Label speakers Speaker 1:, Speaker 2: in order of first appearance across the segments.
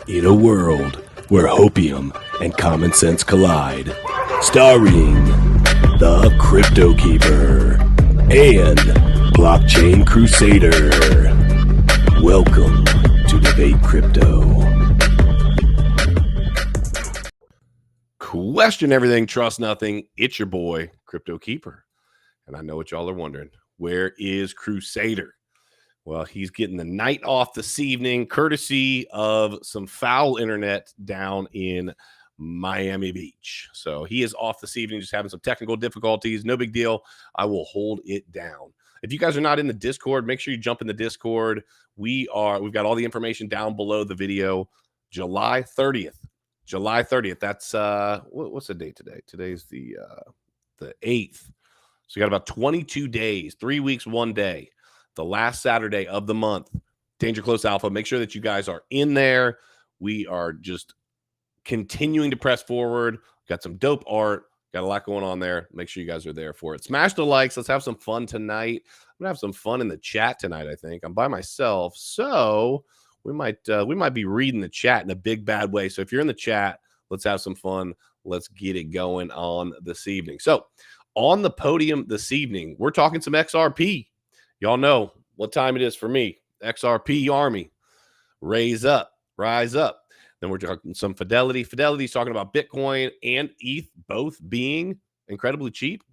Speaker 1: In a world where hopium and common sense collide, starring the CryptoKeeper and BlockchainCrusader. Welcome to Debate Crypto.
Speaker 2: Question everything, trust nothing. It's your boy, CryptoKeeper. And I know what y'all are wondering. Where is Crusader? Well, he's getting the night off this evening, courtesy of some foul internet down in Miami Beach. So he is off this evening, just having some technical difficulties. No big deal. I will hold it down. If you guys are not in the Discord, make sure you jump in the Discord. We've got all the information down below the video. July 30th. July 30th. That's what's the date today? Today's the 8th. So you got about 22 days, 3 weeks, 1 day. The last Saturday of the month, Danger Close Alpha. Make sure that you guys are in there. We are just continuing to press forward. Got some dope art. Got a lot going on there. Make sure you guys are there for it. Smash the likes. Let's have some fun tonight. I'm gonna have some fun in the chat tonight. I think I'm by myself, so we might be reading the chat in a big bad way. So if you're in the chat, let's have some fun. Let's get it going on this evening. So on the podium this evening, we're talking some XRP. Y'all know what time it is for me. XRP Army. Rise up. Then we're talking some Fidelity. Fidelity's talking about Bitcoin and ETH both being incredibly cheap.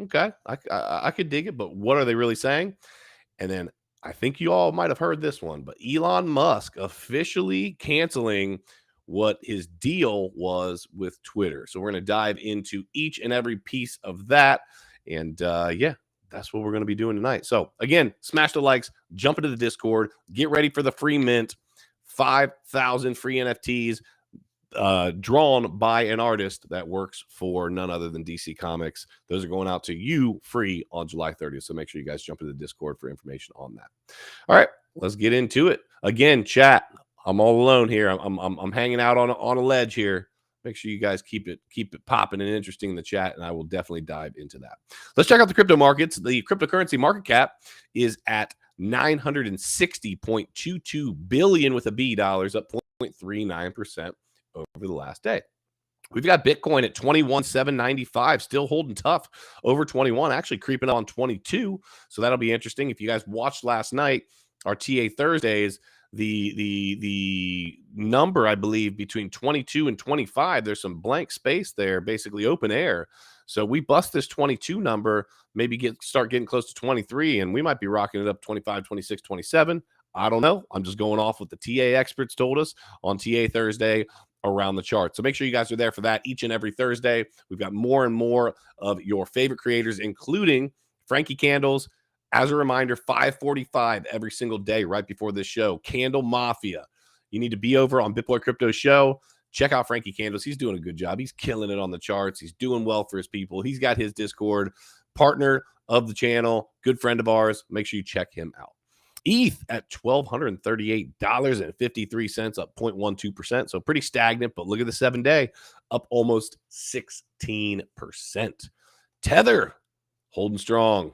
Speaker 2: Okay, I could dig it, but what are they really saying? And then I think you all might have heard this one, but Elon Musk officially canceling what his deal was with Twitter. So we're going to dive into each and every piece of that. And yeah, that's what we're going to be doing tonight. So again, smash the likes, jump into the Discord, get ready for the free mint. 5,000 free NFTs drawn by an artist that works for none other than DC Comics. Those are going out to you free on July 30th. So make sure you guys jump into the Discord for information on that. All right, let's get into it. Again, chat, I'm all alone here. I'm hanging out on a ledge here. Make sure you guys keep it popping and interesting in the chat, and I will definitely dive into that. Let's check out the crypto markets. The cryptocurrency market cap is at $960.22 billion with a B dollars, up 0.39% over the last day. We've got Bitcoin at 21,795, still holding tough over 21, actually creeping on 22. So that'll be interesting. If you guys watched last night, our TA Thursdays, the number, I believe, between 22 and 25, there's some blank space there, basically open air. So we bust this 22 number, maybe start getting close to 23, and we might be rocking it up 25, 26, 27. I don't know. I'm just going off what the TA experts told us on TA Thursday around the chart. So make sure you guys are there for that each and every Thursday. We've got more and more of your favorite creators, including Frankie Candles. As a reminder, 5:45 every single day right before this show. Candle Mafia. You need to be over on BitBoy Crypto Show. Check out Frankie Candles. He's doing a good job. He's killing it on the charts. He's doing well for his people. He's got his Discord, partner of the channel, good friend of ours. Make sure you check him out. ETH at $1,238.53, up 0.12%. So pretty stagnant, but look at the 7-day, up almost 16%. Tether holding strong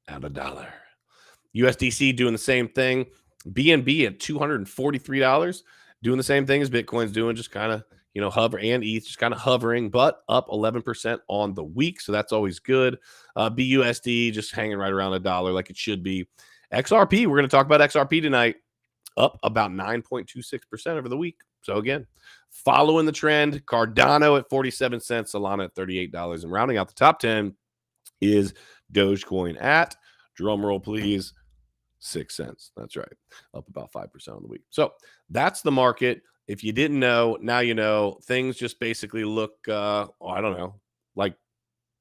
Speaker 2: at $1. USDC doing the same thing. BNB at $243, doing the same thing as Bitcoin's doing, just kind of, hover, and ETH just kind of hovering, but up 11% on the week. So that's always good. BUSD just hanging right around $1 like it should be. XRP, we're going to talk about XRP tonight, up about 9.26% over the week. So again, following the trend, Cardano at 47 cents, Solana at $38. And rounding out the top 10 is Dogecoin at, drum roll please, 6 cents. That's right. Up about 5% on the week. So that's the market. If you didn't know, now you know. Things just basically look, I don't know, like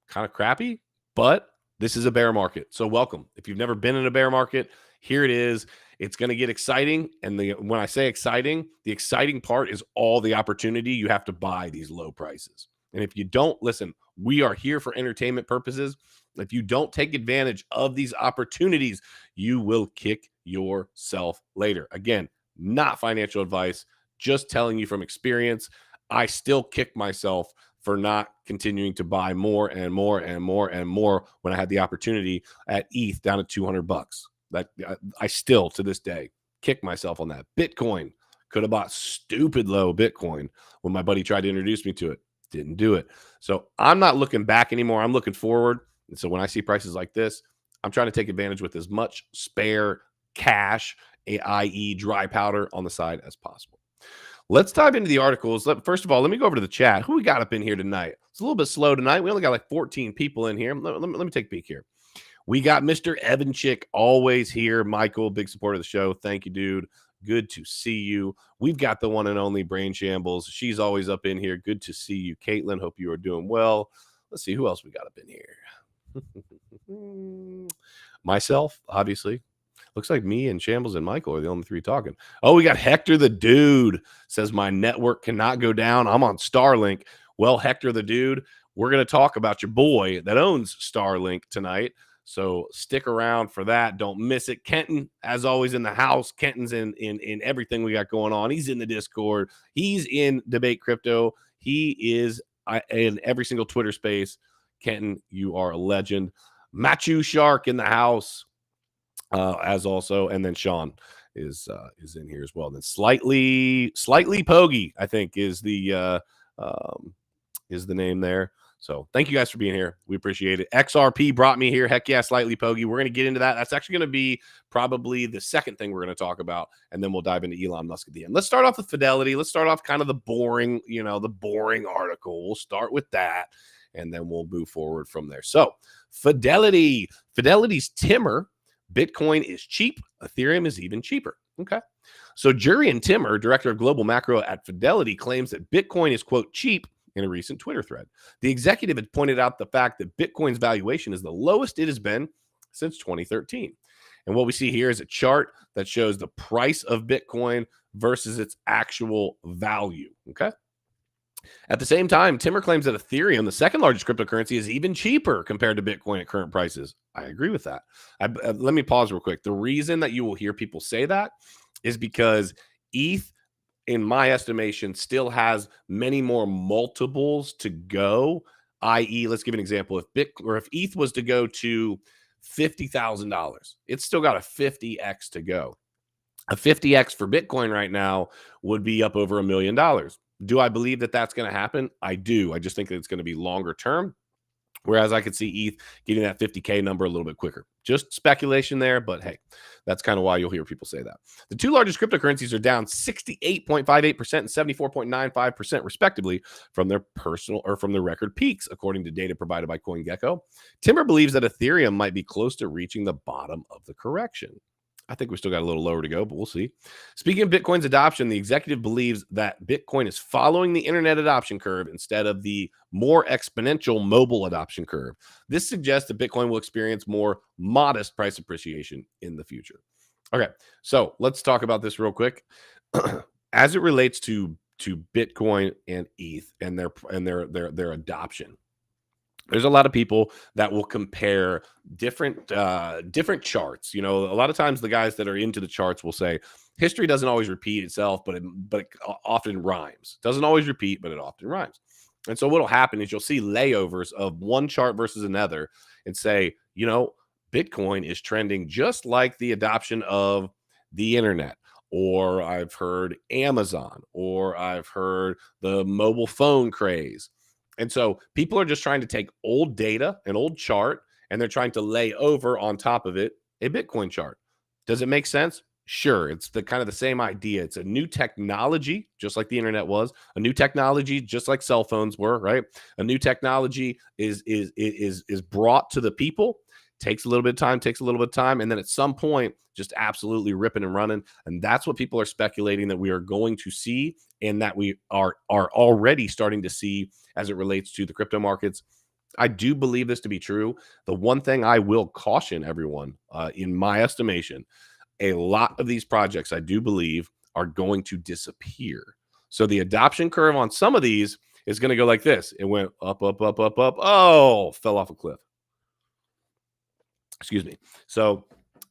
Speaker 2: kind of crappy, but this is a bear market. So welcome. If you've never been in a bear market, here it is. It's going to get exciting. And when I say exciting, the exciting part is all the opportunity you have to buy these low prices. And if you don't, listen, we are here for entertainment purposes. If you don't take advantage of these opportunities, you will kick yourself later. Again, not financial advice, just telling you from experience. I still kick myself for not continuing to buy more and more and more and more when I had the opportunity at ETH down at $200. That I still, to this day, kick myself on that. Bitcoin Could have bought stupid low Bitcoin when my buddy tried to introduce me to it. Didn't do it. So I'm not looking back anymore. I'm looking forward. And so when I see prices like this, I'm trying to take advantage with as much spare cash, i.e. dry powder on the side as possible. Let's dive into the articles. First of all, let me go over to the chat. Who we got up in here tonight? It's a little bit slow tonight. We only got like 14 people in here. Let me take a peek here. We got Mr. Evan Chick always here. Michael, big supporter of the show. Thank you, dude. Good to see you. We've got the one and only Brain Shambles. She's always up in here. Good to see you, Caitlin. Hope you are doing well. Let's see who else we got up in here. Myself, obviously. Looks like me and Shambles and Michael are the only three talking. Oh, we got Hector the Dude. Says my network cannot go down. I'm on Starlink. Well, Hector the Dude, we're going to talk about your boy that owns Starlink tonight. So stick around for that. Don't miss it. Kenton, as always, in the house. Kenton's in everything we got going on. He's in the Discord. He's in Debate Crypto. He is in every single Twitter space. Kenton, you are a legend. Machu Shark in the house, as also, and then Sean is in here as well. Then slightly Pogi, I think, is the name there. So thank you guys for being here. We appreciate it. XRP brought me here. Heck yeah, slightly Pogi. We're going to get into that. That's actually going to be probably the second thing we're going to talk about, and then we'll dive into Elon Musk at the end. Let's start off with Fidelity. Let's start off kind of the boring article. We'll start with that, and then we'll move forward from there. So Fidelity's Timmer, Bitcoin is cheap. Ethereum is even cheaper. Okay. So Jurian Timmer, director of global macro at Fidelity, claims that Bitcoin is, quote, cheap in a recent Twitter thread. The executive had pointed out the fact that Bitcoin's valuation is the lowest it has been since 2013. And what we see here is a chart that shows the price of Bitcoin versus its actual value. Okay. At the same time, Timmer claims that Ethereum, the second largest cryptocurrency, is even cheaper compared to Bitcoin at current prices. I agree with that. Let me pause real quick. The reason that you will hear people say that is because ETH, in my estimation, still has many more multiples to go. I.e., let's give an example. If ETH was to go to $50,000, it's still got a 50x to go. A 50x for Bitcoin right now would be up over $1 million. Do I believe that that's going to happen? I do. I just think that it's going to be longer term. Whereas I could see ETH getting that 50K number a little bit quicker. Just speculation there, but hey, that's kind of why you'll hear people say that. The two largest cryptocurrencies are down 68.58% and 74.95% respectively from their record peaks, according to data provided by CoinGecko. Timmer believes that Ethereum might be close to reaching the bottom of the correction. I think we still got a little lower to go, but we'll see. Speaking of Bitcoin's adoption, the executive believes that Bitcoin is following the internet adoption curve instead of the more exponential mobile adoption curve. This suggests that Bitcoin will experience more modest price appreciation in the future. Okay, so let's talk about this real quick. As it relates to Bitcoin and ETH and their adoption. There's a lot of people that will compare different charts. You know, a lot of times the guys that are into the charts will say history doesn't always repeat itself, but it often rhymes. Doesn't always repeat, but it often rhymes. And so what'll happen is you'll see layovers of one chart versus another and say, you know, Bitcoin is trending just like the adoption of the internet. Or I've heard Amazon, or I've heard the mobile phone craze. And so people are just trying to take old data, an old chart, and they're trying to lay over on top of it a Bitcoin chart. Does it make sense? Sure. It's the kind of the same idea. It's a new technology, just like the internet was. A new technology, just like cell phones were, right? A new technology is brought to the people. Takes a little bit of time, and then at some point, just absolutely ripping and running. And that's what people are speculating that we are going to see, and that we are already starting to see as it relates to the crypto markets. I do believe this to be true. The one thing I will caution everyone, in my estimation, a lot of these projects I do believe are going to disappear. So the adoption curve on some of these is going to go like this. It went up, up, up, up, up. Oh, fell off a cliff. Excuse me. So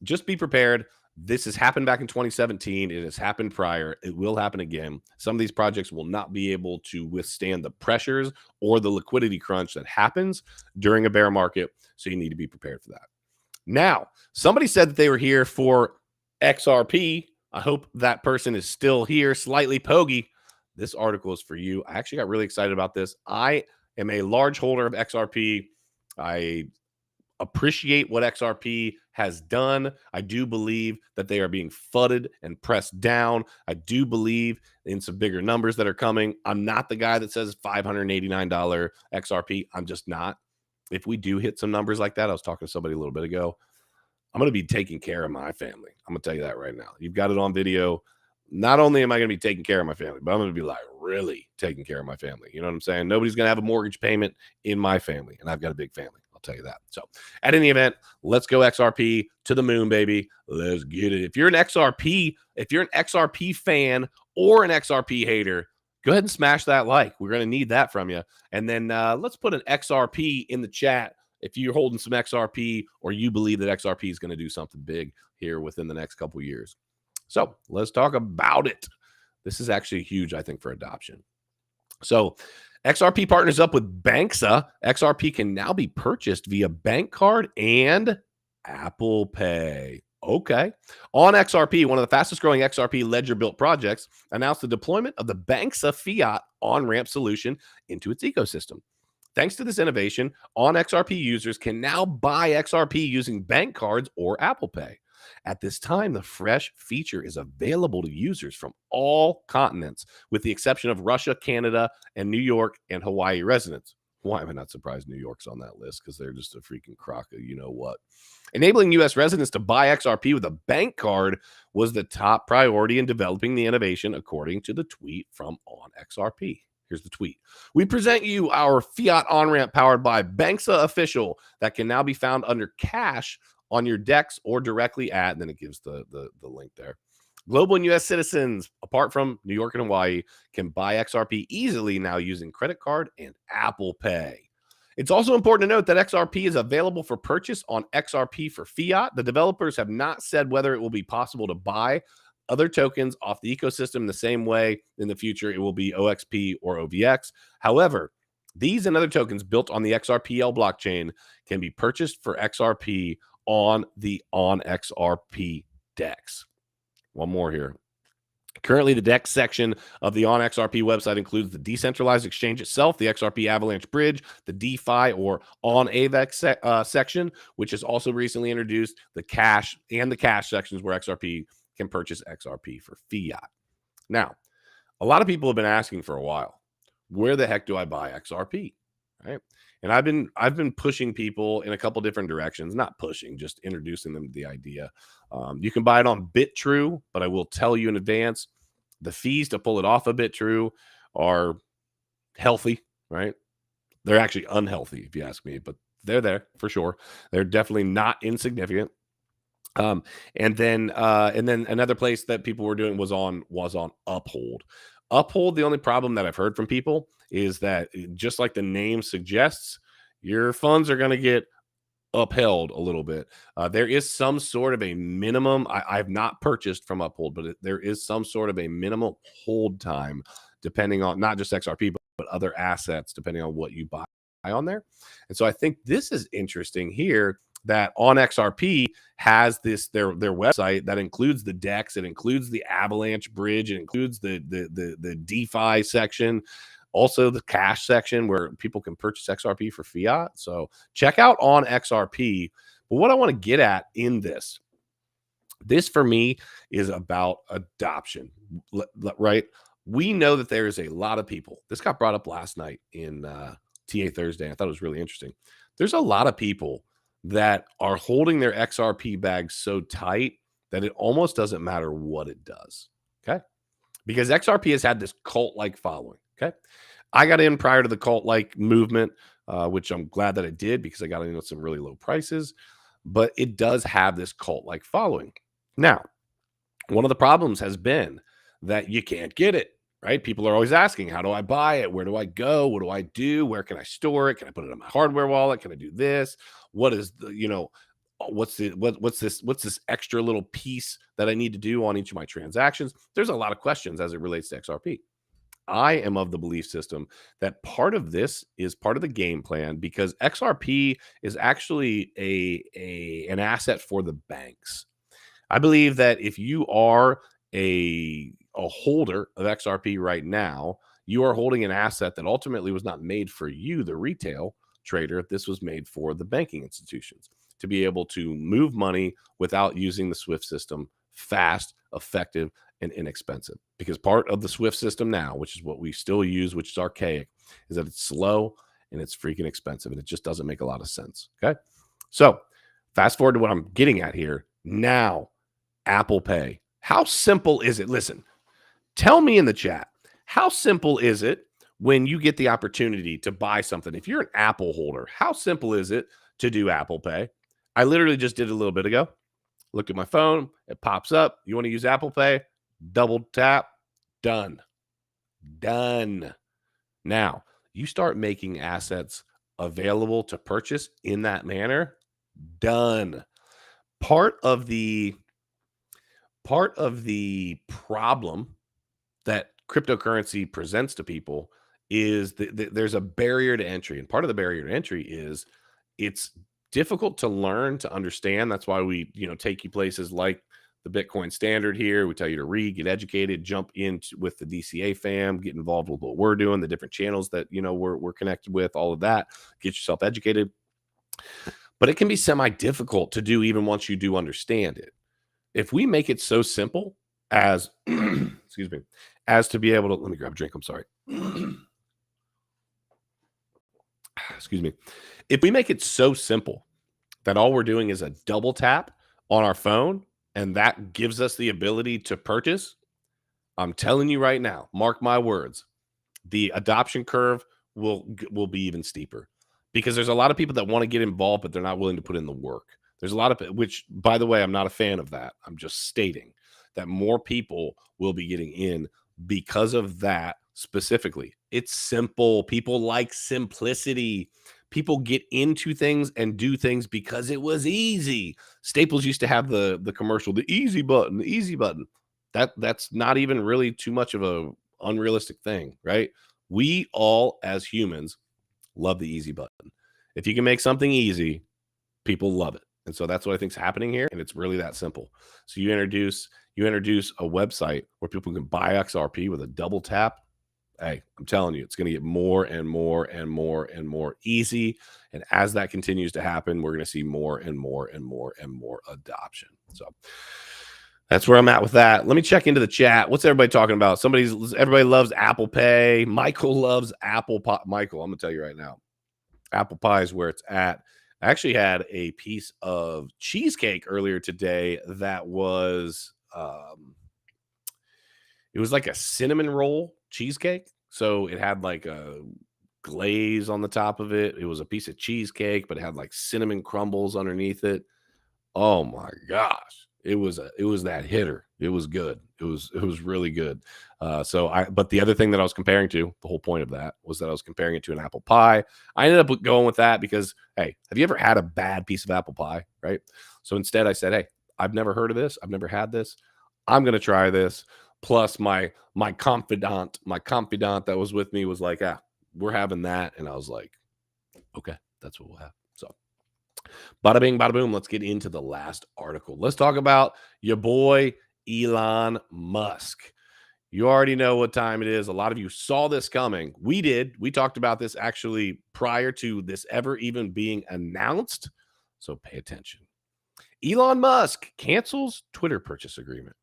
Speaker 2: just be prepared. This has happened back in 2017. It has happened prior. It will happen again. Some of these projects will not be able to withstand the pressures or the liquidity crunch that happens during a bear market. So you need to be prepared for that. Now, somebody said that they were here for XRP. I hope that person is still here, slightly pogy. This article is for you. I actually got really excited about this. I am a large holder of XRP. I appreciate what XRP has done. I do believe that they are being fudded and pressed down. I do believe in some bigger numbers that are coming. I'm not the guy that says $589 XRP. I'm just not. If we do hit some numbers like that, I was talking to somebody a little bit ago, I'm going to be taking care of my family. I'm going to tell you that right now. You've got it on video. Not only am I going to be taking care of my family, but I'm going to be like really taking care of my family. You know what I'm saying? Nobody's going to have a mortgage payment in my family, and I've got a big family. I'll tell you that. So at any event, let's go XRP to the moon, baby. Let's get it. If you're an XRP fan or an XRP hater, go ahead and smash that like. We're going to need that from you. And then let's put an XRP in the chat if you're holding some XRP or you believe that XRP is going to do something big here within the next couple of years. So let's talk about it. This is actually huge, I think, for adoption. So XRP partners up with Banksa. XRP can now be purchased via bank card and Apple Pay. Okay. On XRP, one of the fastest growing XRP ledger built projects announced the deployment of the Banksa fiat on-ramp solution into its ecosystem. Thanks to this innovation, on XRP users can now buy XRP using bank cards or Apple Pay. At this time, the fresh feature is available to users from all continents, with the exception of Russia, Canada, and New York and Hawaii residents. Why am I not surprised New York's on that list? Because they're just a freaking crock of you know what. Enabling U.S. residents to buy XRP with a bank card was the top priority in developing the innovation, according to the tweet from On XRP. Here's the tweet. We present you our fiat on-ramp powered by Banksa Official that can now be found under cash on your DEX or directly at, and then it gives the link there. Global and U.S. citizens, apart from New York and Hawaii, can buy XRP easily now using credit card and Apple Pay. It's also important to note that XRP is available for purchase on XRP for fiat. The developers have not said whether it will be possible to buy other tokens off the ecosystem the same way in the future it will be OXP or OVX. However, these and other tokens built on the XRPL blockchain can be purchased for XRP on the OnXRP DEX. One more here. Currently, the DEX section of the OnXRP website includes the decentralized exchange itself, the XRP Avalanche Bridge, the DeFi or OnAvex section, which has also recently introduced the cash and the cash sections where XRP can purchase XRP for fiat. Now, a lot of people have been asking for a while, where the heck do I buy XRP? Right? And I've been pushing people in a couple different directions, not pushing, just introducing them to the idea. You can buy it on BitTrue, but I will tell you in advance, the fees to pull it off of BitTrue are healthy, right? They're actually unhealthy, if you ask me, but they're there for sure. They're definitely not insignificant. And then another place that people were doing was on Uphold. Uphold, the only problem that I've heard from people is that just like the name suggests, your funds are going to get upheld a little bit. There is some sort of a minimum. I've not purchased from Uphold, but there is some sort of a minimum hold time depending on not just XRP, but other assets, depending on what you buy on there. And so I think this is interesting here that on XRP has this their website that includes the DEX, it includes the Avalanche Bridge, it includes the DeFi section, also the cash section where people can purchase XRP for fiat. So check out on XRP. But what I want to get at in this for me is about adoption, right? We know that there is a lot of people. This got brought up last night in TA Thursday. I thought it was really interesting. There's a lot of people that are holding their XRP bags so tight that it almost doesn't matter what it does, okay? Because XRP has had this cult-like following, okay? I got in prior to the cult-like movement, which I'm glad that I did because I got in at some really low prices, but it does have this cult-like following. Now, one of the problems has been that you can't get it, right? People are always asking, how do I buy it? Where do I go? What do I do? Where can I store it? Can I put it in my hardware wallet? Can I do this? What is the, what's this extra little piece that I need to do on each of my transactions? There's a lot of questions as it relates to XRP. I am of the belief system that part of this is part of the game plan because XRP is actually an asset for the banks. I believe that if you are a holder of XRP right now, you are holding an asset that ultimately was not made for you, the retail trader. This was made for the banking institutions to be able to move money without using the SWIFT system, fast, effective, and inexpensive. Because part of the SWIFT system now, which is what we still use, which is archaic, is that it's slow and it's freaking expensive, and it just doesn't make a lot of sense. Okay. So fast forward to what I'm getting at here. Now, Apple Pay. How simple is it? Listen, tell me in the chat, how simple is it when you get the opportunity to buy something? If you're an Apple holder, how simple is it to do Apple Pay? I literally just did it a little bit ago. Looked at my phone. It pops up. You want to use Apple Pay? Double tap. Done. Done. Now, you start making assets available to purchase in that manner. Done. Part of the problem that cryptocurrency presents to people is that there's a barrier to entry. And part of the barrier to entry is it's difficult to learn, to understand. That's why we, take you places like the Bitcoin Standard here. We tell you to read, get educated, jump in with the DCA fam, get involved with what we're doing, the different channels that, we're connected with, all of that. Get yourself educated. But it can be semi-difficult to do even once you do understand it. If we make it so simple as, excuse me, as to be able to, let me grab a drink. I'm sorry. Excuse me. If we make it so simple that all we're doing is a double tap on our phone and that gives us the ability to purchase, I'm telling you right now, mark my words, the adoption curve will be even steeper, because there's a lot of people that want to get involved, but they're not willing to put in the work. There's a lot of, which, by the way, I'm not a fan of that. I'm just stating that more people will be getting in because of that specifically. It's simple. People like simplicity. People get into things and do things because it was easy. Staples used to have the commercial, the easy button, the easy button. That's not even really too much of a unrealistic thing, right? We all, as humans, love the easy button. If you can make something easy, people love it. And so that's what I think is happening here. And it's really that simple. So you introduce a website where people can buy XRP with a double tap. Hey, I'm telling you, it's going to get more and more and more and more easy. And as that continues to happen, we're going to see more and more and more and more adoption. So that's where I'm at with that. Let me check into the chat. What's everybody talking about? Everybody loves Apple Pay. Michael loves Apple Pie. Michael, I'm going to tell you right now, Apple Pie is where it's at. I actually had a piece of cheesecake earlier today that was, it was like a cinnamon roll cheesecake. So it had like a glaze on the top of it. It was a piece of cheesecake, but it had like cinnamon crumbles underneath it. Oh my gosh. It was that hitter. It was good. It was really good. But the other thing that I was comparing to, the whole point of that was that I was comparing it to an apple pie. I ended up going with that because, hey, have you ever had a bad piece of apple pie? Right. So instead I said, hey, I've never heard of this. I've never had this. I'm going to try this. Plus my confidant that was with me was like, we're having that. And I was like, okay, that's what we'll have. So bada bing, bada boom. Let's get into the last article. Let's talk about your boy, Elon Musk. You already know what time it is. A lot of you saw this coming. We did. We talked about this actually prior to this ever even being announced. So pay attention. Elon Musk cancels Twitter purchase agreement.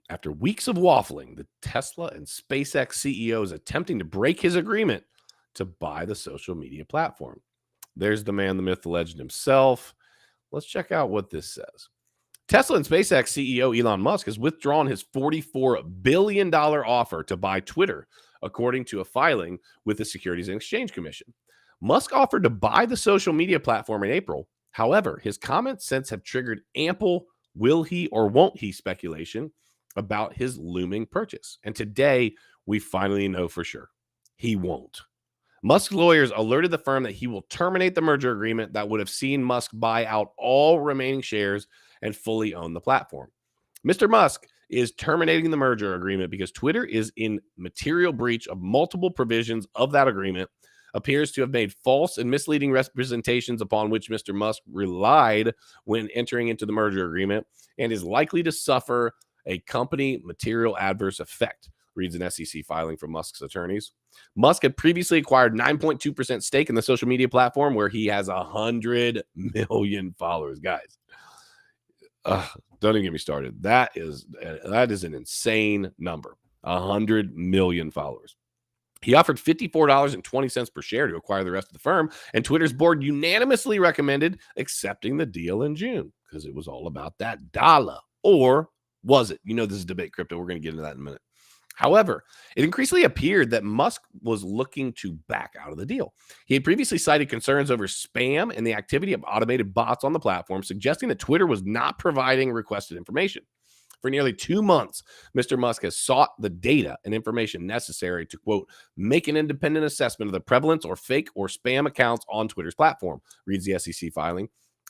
Speaker 2: After weeks of waffling, the Tesla and SpaceX CEO is attempting to break his agreement to buy the social media platform. There's the man, the myth, the legend himself. Let's check out what this says. Tesla and SpaceX CEO Elon Musk has withdrawn his $44 billion offer to buy Twitter, according to a filing with the Securities and Exchange Commission. Musk offered to buy the social media platform in April. However, his comments since have triggered ample will he or won't he speculation about his looming purchase. And today, we finally know for sure. He won't. Musk's lawyers alerted the firm that he will terminate the merger agreement that would have seen Musk buy out all remaining shares and fully own the platform. Mr. Musk is terminating the merger agreement because Twitter is in material breach of multiple provisions of that agreement, appears to have made false and misleading representations upon which Mr. Musk relied when entering into the merger agreement, and is likely to suffer a company material adverse effect, reads an SEC filing from Musk's attorneys. Musk had previously acquired 9.2% stake in the social media platform where he has 100 million followers. Guys, don't even get me started. That is an insane number. 100 million followers. He offered $54.20 per share to acquire the rest of the firm, and Twitter's board unanimously recommended accepting the deal in June because it was all about that dollar. Or was it? You know, this is debate crypto. We're going to get into that in a minute. However, it increasingly appeared that Musk was looking to back out of the deal. He had previously cited concerns over spam and the activity of automated bots on the platform, suggesting that Twitter was not providing requested information. For nearly 2 months, Mr. Musk has sought the data and information necessary to, quote, make an independent assessment of the prevalence or fake or spam accounts on Twitter's platform, reads the SEC filing.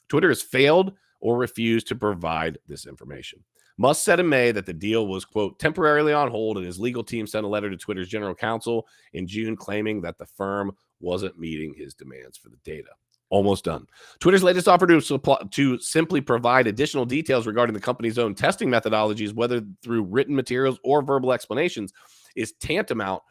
Speaker 2: Twitter has failed or refused to provide this information. Musk said in May that the deal was, quote, temporarily on hold, and his legal team sent a letter to Twitter's general counsel in June claiming that the firm wasn't meeting his demands for the data. Almost done. Twitter's latest offer to simply provide additional details regarding the company's own testing methodologies, whether through written materials or verbal explanations, is tantamount,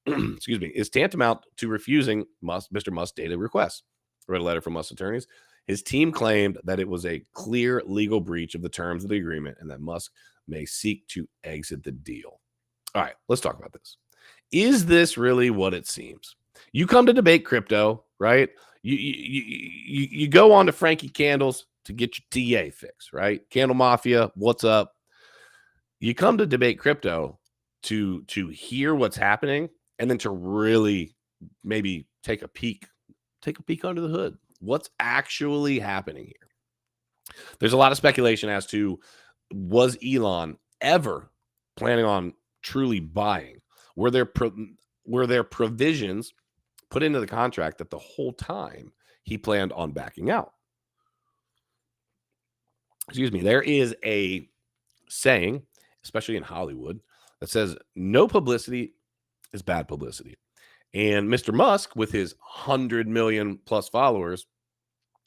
Speaker 2: to refusing Mr. Musk's data requests. I read a letter from Musk's attorneys. His team claimed that it was a clear legal breach of the terms of the agreement and that Musk may seek to exit the deal. All right, let's talk about this. Is this really what it seems? You come to debate crypto, right? You go on to Frankie Candles to get your TA fix, right? Candle Mafia, what's up? You come to debate crypto to hear what's happening and then to really maybe take a peek under the hood. What's actually happening here? There's a lot of speculation as to, was Elon ever planning on truly buying? Were there provisions put into the contract that the whole time he planned on backing out? Excuse me. There is a saying, especially in Hollywood, that says no publicity is bad publicity. And Mr. Musk, with his 100 million plus followers,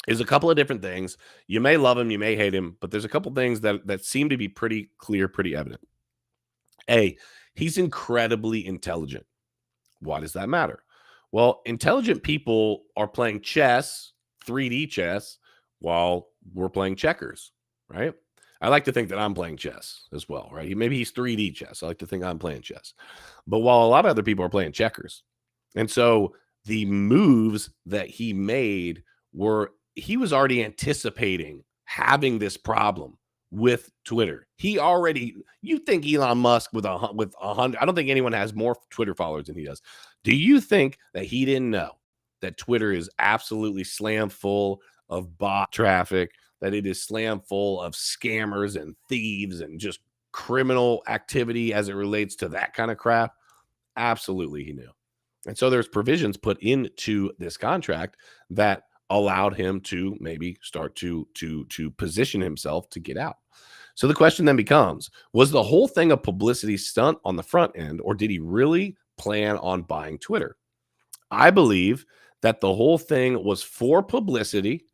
Speaker 2: is a couple of different things. You may love him, you may hate him, but there's a couple things that seem to be pretty clear, pretty evident. A, he's incredibly intelligent. Why does that matter? Well, intelligent people are playing chess, 3D chess, while we're playing checkers, right? I like to think that I'm playing chess as well, right? Maybe he's 3D chess. I like to think I'm playing chess. But while a lot of other people are playing checkers. And so the moves that he made he was already anticipating having this problem with Twitter. You think Elon Musk with 100, I don't think anyone has more Twitter followers than he does. Do you think that he didn't know that Twitter is absolutely slam full of bot traffic, that it is slam full of scammers and thieves and just criminal activity as it relates to that kind of crap? Absolutely, he knew. And so there's provisions put into this contract that allowed him to maybe start to position himself to get out. So the question then becomes, was the whole thing a publicity stunt on the front end, or did he really plan on buying Twitter? I believe that the whole thing was for publicity,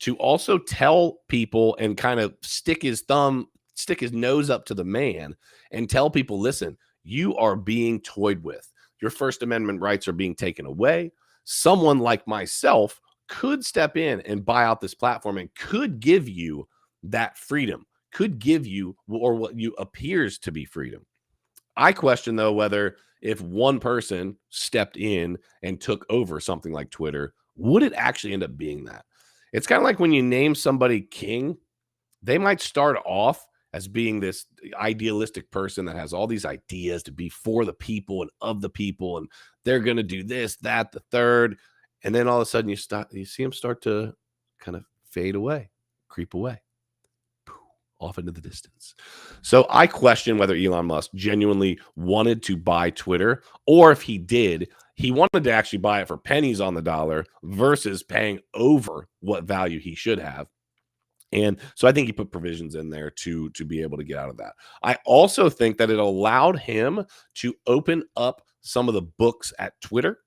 Speaker 2: to also tell people and kind of stick his nose up to the man and tell people, listen, you are being toyed with. Your First Amendment rights are being taken away. Someone like myself could step in and buy out this platform and could give you that freedom, could give you, or what you appears to be freedom. I question, though, whether if one person stepped in and took over something like Twitter, would it actually end up being that? It's kind of like when you name somebody king, they might start off as being this idealistic person that has all these ideas to be for the people and of the people, and they're going to do this, that, the third. And then all of a sudden you see them start to kind of fade away, creep away, off into the distance. So I question whether Elon Musk genuinely wanted to buy Twitter, or if he did, he wanted to actually buy it for pennies on the dollar versus paying over what value he should have. And so I think he put provisions in there to be able to get out of that. I also think that it allowed him to open up some of the books at Twitter.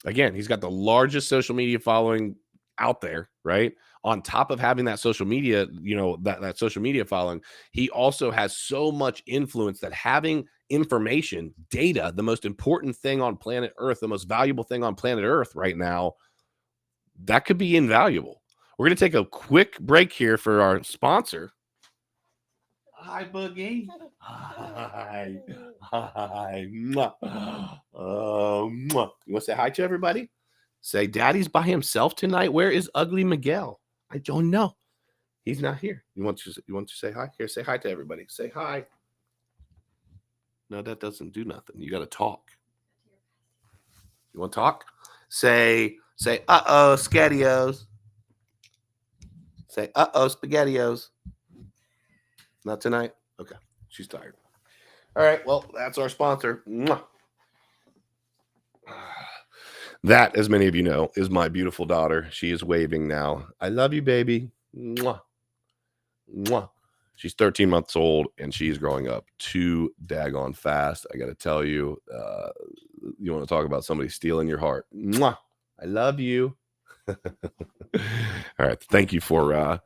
Speaker 2: Again, he's got the largest social media following out there, right? On top of having that social media, that social media following, he also has so much influence that having information, data, the most important thing on planet Earth, the most valuable thing on planet Earth right now, that could be invaluable. We're going to take a quick break here for our sponsor. Hi, Boogie. Hi. Mwah. Mwah. You want to say hi to everybody? Say, Daddy's by himself tonight. Where is Ugly Miguel? I don't know. He's not here. You want to say hi? Here, say hi to everybody. Say hi. No, that doesn't do nothing. You got to talk. You want to talk? Say, uh-oh, SpaghettiOs. Say, uh-oh, SpaghettiOs. Not tonight? Okay. She's tired. All right. Well, that's our sponsor. Mwah. That, as many of you know, is my beautiful daughter. She is waving now. I love you, baby. Mwah. Mwah. She's 13 months old, and she's growing up too daggone fast. I got to tell you, you want to talk about somebody stealing your heart. Mwah. I love you. All right. Thank you for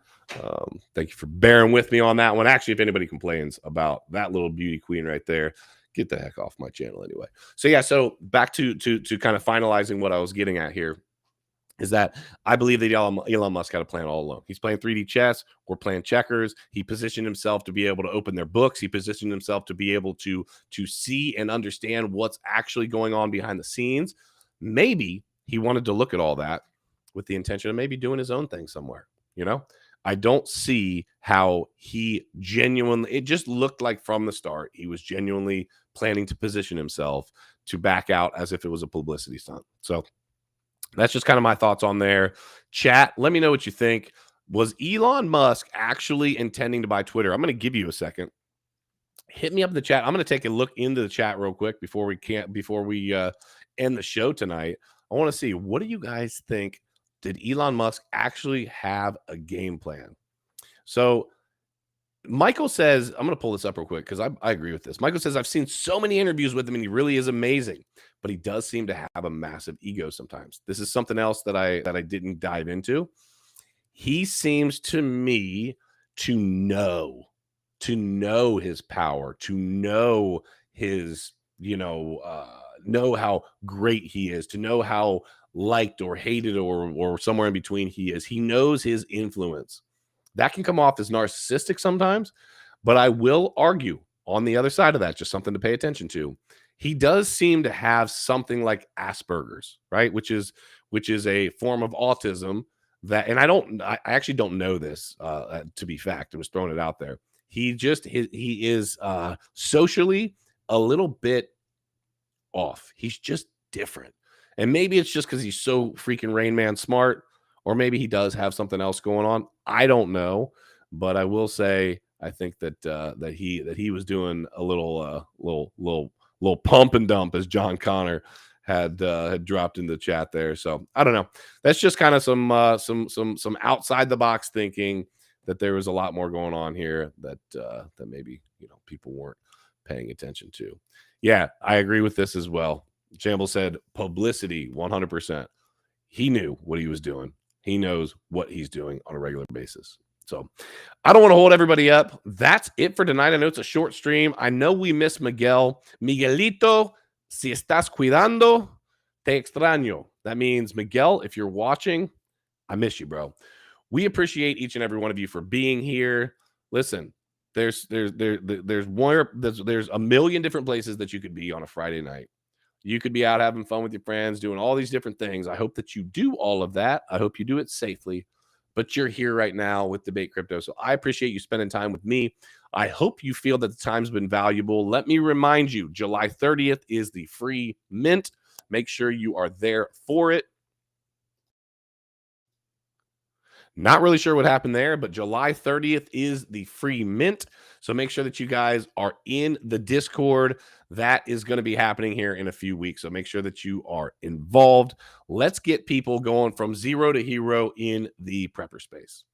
Speaker 2: bearing with me on that one. Actually, if anybody complains about that little beauty queen right there, get the heck off my channel anyway. So yeah, so back to kind of finalizing what I was getting at here is that I believe that Elon Musk had a plan all along. He's playing 3D chess. We're playing checkers. He positioned himself to be able to open their books. He positioned himself to be able to see and understand what's actually going on behind the scenes. Maybe he wanted to look at all that with the intention of maybe doing his own thing somewhere, I don't see how he genuinely, it just looked like from the start, he was genuinely planning to position himself to back out as if it was a publicity stunt. So that's just kind of my thoughts on there. Chat, let me know what you think. Was Elon Musk actually intending to buy Twitter? I'm going to give you a second. Hit me up in the chat. I'm going to take a look into the chat real quick before we end the show tonight. I want to see, what do you guys think? Did Elon Musk actually have a game plan? So Michael says, I'm going to pull this up real quick because I agree with this. Michael says, I've seen so many interviews with him and he really is amazing, but he does seem to have a massive ego sometimes. This is something else that I didn't dive into. He seems to me to know his power, to know his, know how great he is, to know how liked or hated or somewhere in between he is. He knows his influence. That can come off as narcissistic sometimes, but I will argue on the other side of that, just something to pay attention to. He does seem to have something like Asperger's, right? Which is a form of autism that, and I actually don't know this to be fact. I was throwing it out there. He is socially a little bit off. He's just different. And maybe it's just because he's so freaking Rain Man smart, or maybe he does have something else going on. I don't know, but I will say I think that he was doing a little pump and dump, as John Connor had dropped in the chat there. So I don't know. That's just kind of some outside the box thinking that there was a lot more going on here that maybe people weren't paying attention to. Yeah, I agree with this as well. Jamble said publicity 100%. He knew what he was doing. He knows what he's doing on a regular basis. So I don't want to hold everybody up. That's it for tonight. I know it's a short stream. I know we miss Miguel. Miguelito, si estás cuidando, te extraño. That means, Miguel, if you're watching, I miss you, bro. We appreciate each and every one of you for being here. Listen, there's a million different places that you could be on a Friday night. You could be out having fun with your friends, doing all these different things. I hope that you do all of that. I hope you do it safely. But you're here right now with Debate Crypto. So I appreciate you spending time with me. I hope you feel that the time's been valuable. Let me remind you, July 30th is the free mint. Make sure you are there for it. Not really sure what happened there, but July 30th is the free mint. So make sure that you guys are in the Discord. That is going to be happening here in a few weeks. So make sure that you are involved. Let's get people going from zero to hero in the prepper space.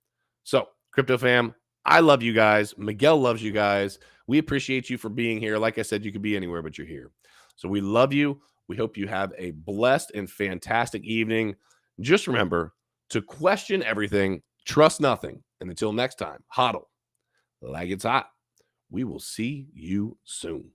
Speaker 2: So, Crypto fam, I love you guys. Miguel loves you guys. We appreciate you for being here. Like I said, you could be anywhere, but you're here. So we love you. We hope you have a blessed and fantastic evening. Just remember, to question everything, trust nothing. And until next time, hodl like it's hot. We will see you soon.